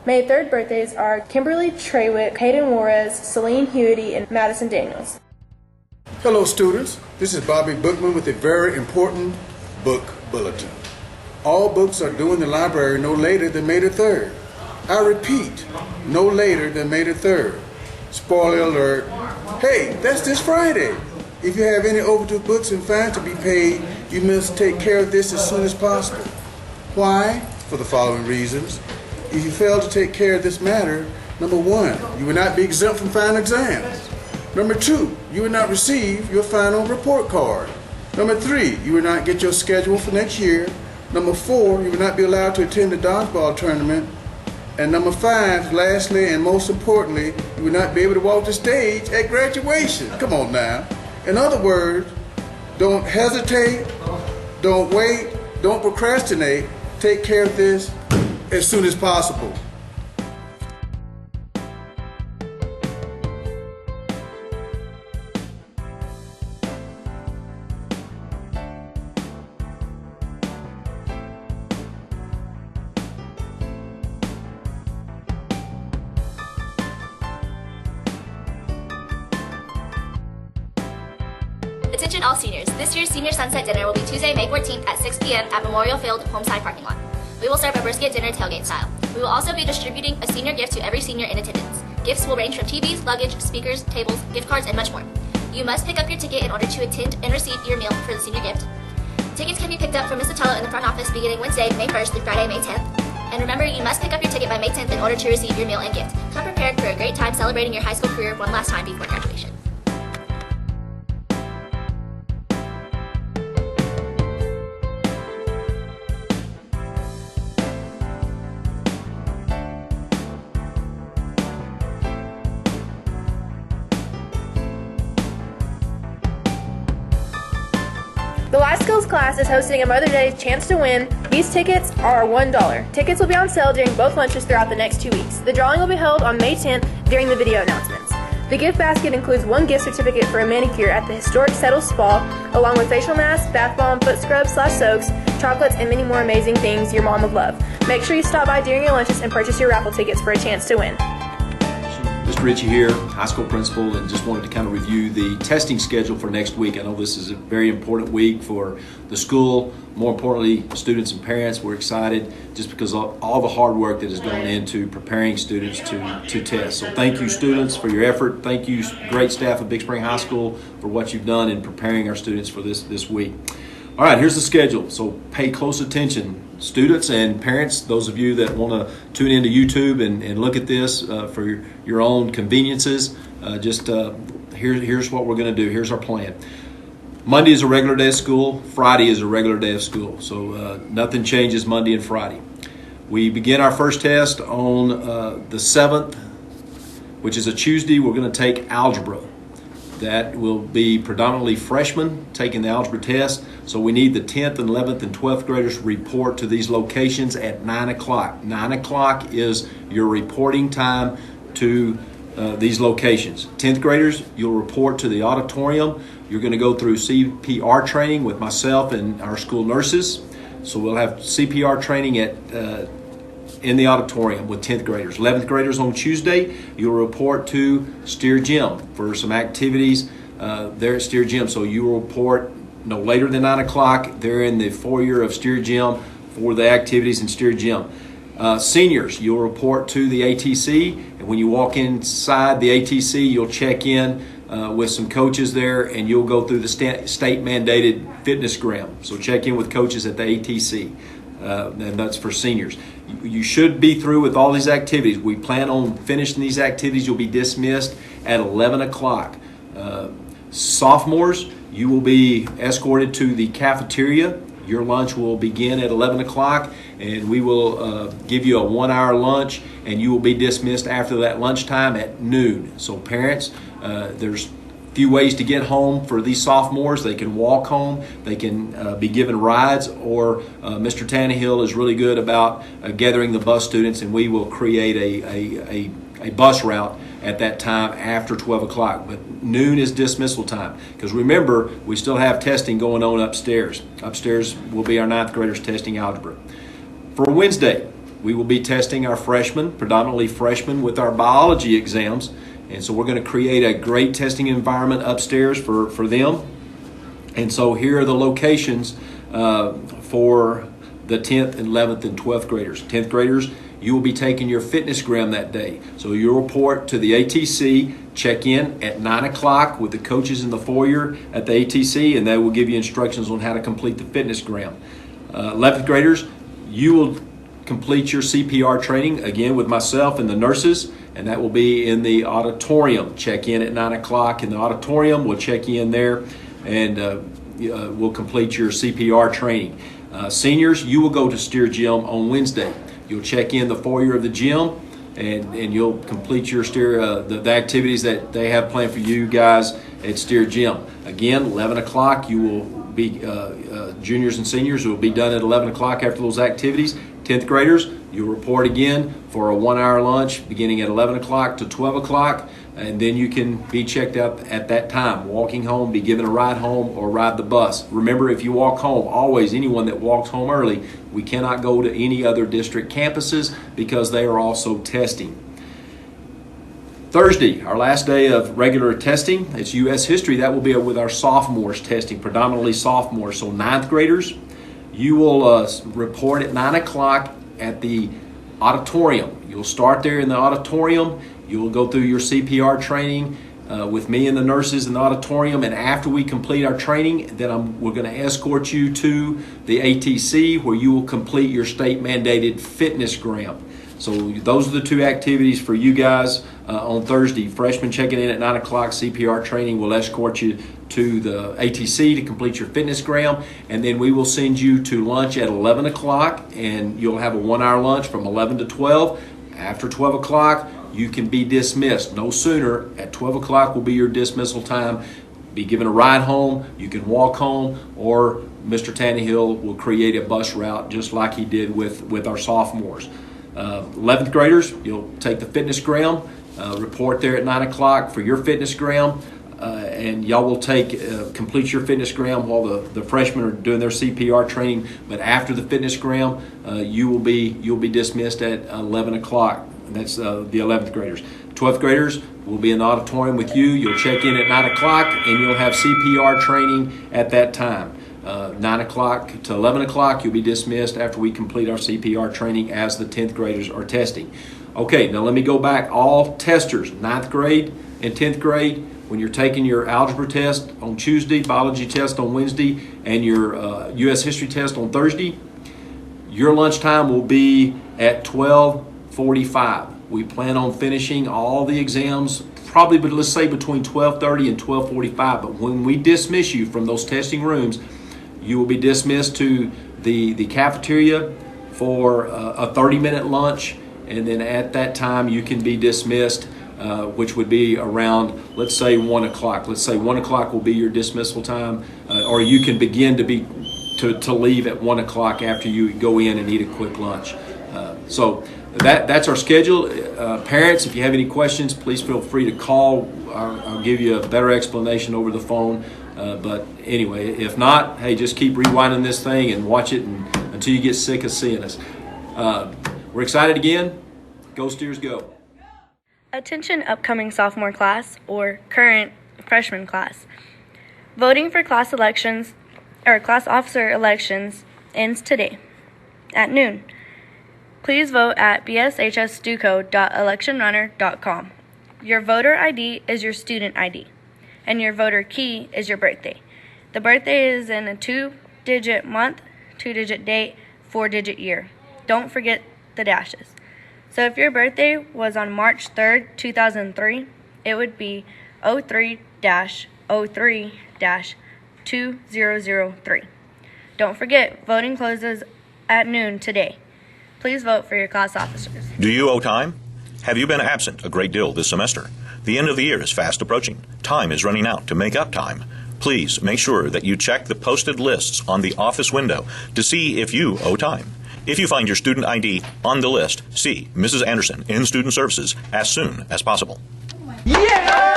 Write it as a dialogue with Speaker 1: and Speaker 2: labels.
Speaker 1: May 3rd birthdays are Kimberly Trawick, Hayden Juarez, Celine Huety, and Madison Daniels.
Speaker 2: Hello students, this is Bobby Bookman with a very important book bulletin. All books are due in the library no later than May the 3rd. I repeat, no later than May the 3rd. Spoiler alert, hey, that's this Friday. If you have any overdue books and fines to be paid, you must take care of this as soon as possible. Why? For the following reasons. If you fail to take care of this matter, number 1, you will not be exempt from final exams. Number 2, you will not receive your final report card. Number 3, you will not get your schedule for next year. Number 4, you will not be allowed to attend the dodgeball tournament. And number 5, lastly and most importantly, you will not be able to walk the stage at graduation. Come on now. In other words, don't hesitate, don't wait, don't procrastinate. Take care of this as soon as possible.
Speaker 3: Attention all seniors. This year's Senior Sunset Dinner will be Tuesday, May 14th at 6 p.m. at Memorial Field Homeside Parking Lot. We will serve a brisket dinner tailgate style. We will also be distributing a senior gift to every senior in attendance. Gifts will range from TVs, luggage, speakers, tables, gift cards, and much more. You must pick up your ticket in order to attend and receive your meal for the senior gift. Tickets can be picked up from Ms. Sotelo in the front office beginning Wednesday, May 1st through Friday, May 10th. And remember, you must pick up your ticket by May 10th in order to receive your meal and gift. Come prepared for a great time celebrating your high school career one last time before graduation.
Speaker 1: The Life Skills class is hosting a Mother's Day Chance to Win. These tickets are $1. Tickets will be on sale during both lunches throughout the next 2 weeks. The drawing will be held on May 10th during the video announcements. The gift basket includes 1 gift certificate for a manicure at the historic Settle Spa, along with facial masks, bath bomb, foot scrubs/soaks, chocolates, and many more amazing things your mom would love. Make sure you stop by during your lunches and purchase your raffle tickets for a chance to win.
Speaker 4: Mr. Ritchie here, high school principal, and just wanted to kind of review the testing schedule for next week. I know this is a very important week for the school, more importantly, students and parents. We're excited just because of all the hard work that is going into preparing students to test. So thank you, students, for your effort. Thank you, great staff of Big Spring High School, for what you've done in preparing our students for this week. All right, here's the schedule, so pay close attention. Students and parents, those of you that want to tune into YouTube and look at this for your own conveniences, here's what we're going to do. Here's our plan. Monday is a regular day of school. Friday is a regular day of school. So nothing changes Monday and Friday. We begin our first test on the 7th, which is a Tuesday. We're going to take algebra. That will be predominantly freshmen taking the algebra test. So we need the 10th and 11th and 12th graders to report to these locations at 9 o'clock. 9 o'clock is your reporting time to these locations. 10th graders, you'll report to the auditorium. You're going to go through CPR training with myself and our school nurses. So we'll have CPR training in the auditorium with 10th graders. 11th graders on Tuesday, you'll report to Steer Gym for some activities there at Steer Gym. So you will report no later than 9 o'clock. They're in the foyer of Steer Gym for the activities in Steer Gym. Seniors, you'll report to the ATC, and when you walk inside the ATC, you'll check in with some coaches there, and you'll go through the state-mandated fitness gram. So check in with coaches at the ATC, and that's for seniors. You should be through with all these activities. We plan on finishing these activities. You'll be dismissed at 11 o'clock. Sophomores, you will be escorted to the cafeteria. Your lunch will begin at 11 o'clock, and we will give you a 1-hour lunch, and you will be dismissed after that lunchtime at noon. So parents, there's a few ways to get home for these sophomores. They can walk home, they can be given rides, or Mr. Tannehill is really good about gathering the bus students, and we will create a bus route at that time after 12 o'clock. But noon is dismissal time, because remember, we still have testing going on upstairs. Upstairs will be our 9th graders testing algebra. For Wednesday, we will be testing our freshmen, predominantly freshmen, with our biology exams. And so we're going to create a great testing environment upstairs for them. And so here are the locations for the 10th, 11th, and 12th graders. 10th graders, you will be taking your fitnessgram that day. So you'll report to the ATC, check in at 9 o'clock with the coaches in the foyer at the ATC, and they will give you instructions on how to complete the fitnessgram. 11th graders, you will complete your CPR training, again with myself and the nurses, and that will be in the auditorium. Check in at 9 o'clock in the auditorium. We'll check you in there, and we'll complete your CPR training. Seniors, you will go to Steer Gym on Wednesday. You'll check in the foyer of the gym, and you'll complete your Steer the activities that they have planned for you guys at Steer Gym. Again, 11 o'clock, you will be juniors and seniors will be done at 11 o'clock after those activities. 10th graders, you'll report again for a 1-hour lunch beginning at 11 o'clock to 12 o'clock, and then you can be checked out at that time. Walking home, be given a ride home, or ride the bus. Remember, if you walk home, always anyone that walks home early, we cannot go to any other district campuses because they are also testing. Thursday, our last day of regular testing, it's U.S. history. That will be with our sophomores testing, predominantly sophomores. So 9th graders, you will report at 9 o'clock at the auditorium. You'll start there in the auditorium. You will go through your CPR training with me and the nurses in the auditorium, and after we complete our training, then we're going to escort you to the ATC, where you will complete your state-mandated fitnessgram. So those are the two activities for you guys on Thursday. Freshmen checking in at 9 o'clock, CPR training will escort you to the ATC to complete your fitnessgram, and then we will send you to lunch at 11 o'clock, and you'll have a 1-hour lunch from 11 to 12. After 12 o'clock, you can be dismissed. No sooner. At 12 o'clock will be your dismissal time. Be given a ride home. You can walk home, or Mr. Tannehill will create a bus route just like he did with our sophomores. 11th graders, you'll take the fitnessgram, report there at 9 o'clock for your fitnessgram, and y'all will complete your fitnessgram while the freshmen are doing their CPR training. But after the fitnessgram, you'll be dismissed at 11 o'clock. And that's the 11th graders. 12th graders will be in the auditorium with you. You'll check in at 9 o'clock, and you'll have CPR training at that time. 9 o'clock to 11 o'clock, you'll be dismissed after we complete our CPR training as the 10th graders are testing. Okay, now let me go back. All testers, 9th grade and 10th grade, when you're taking your algebra test on Tuesday, biology test on Wednesday, and your U.S. history test on Thursday, your lunchtime will be at 12:45. We plan on finishing all the exams probably, but let's say between 12:30 and 12:45. But when we dismiss you from those testing rooms, you will be dismissed to the cafeteria for a 30-minute lunch, and then at that time you can be dismissed, which would be around, let's say, 1 o'clock. Let's say 1 o'clock will be your dismissal time, or you can begin to leave at 1 o'clock after you go in and eat a quick lunch. So that's our schedule. Parents, if you have any questions, please feel free to call. I'll give you a better explanation over the phone. But anyway, if not, hey, just keep rewinding this thing and watch it until you get sick of seeing us. We're excited again. Go Steers, go.
Speaker 5: Attention upcoming sophomore class or current freshman class. Voting for class elections or class officer elections ends today at noon. Please vote at bshsduco.electionrunner.com. Your voter ID is your student ID, and your voter key is your birthday. The birthday is in a 2-digit month, 2-digit date, 4-digit year. Don't forget the dashes. So if your birthday was on March 3rd, 2003, it would be 03-03-2003. Don't forget, voting closes at noon today. Please vote for your class officers.
Speaker 6: Do you owe time? Have you been absent a great deal this semester? The end of the year is fast approaching. Time is running out to make up time. Please make sure that you check the posted lists on the office window to see if you owe time. If you find your student ID on the list, see Mrs. Anderson in Student Services as soon as possible.
Speaker 7: Yeah!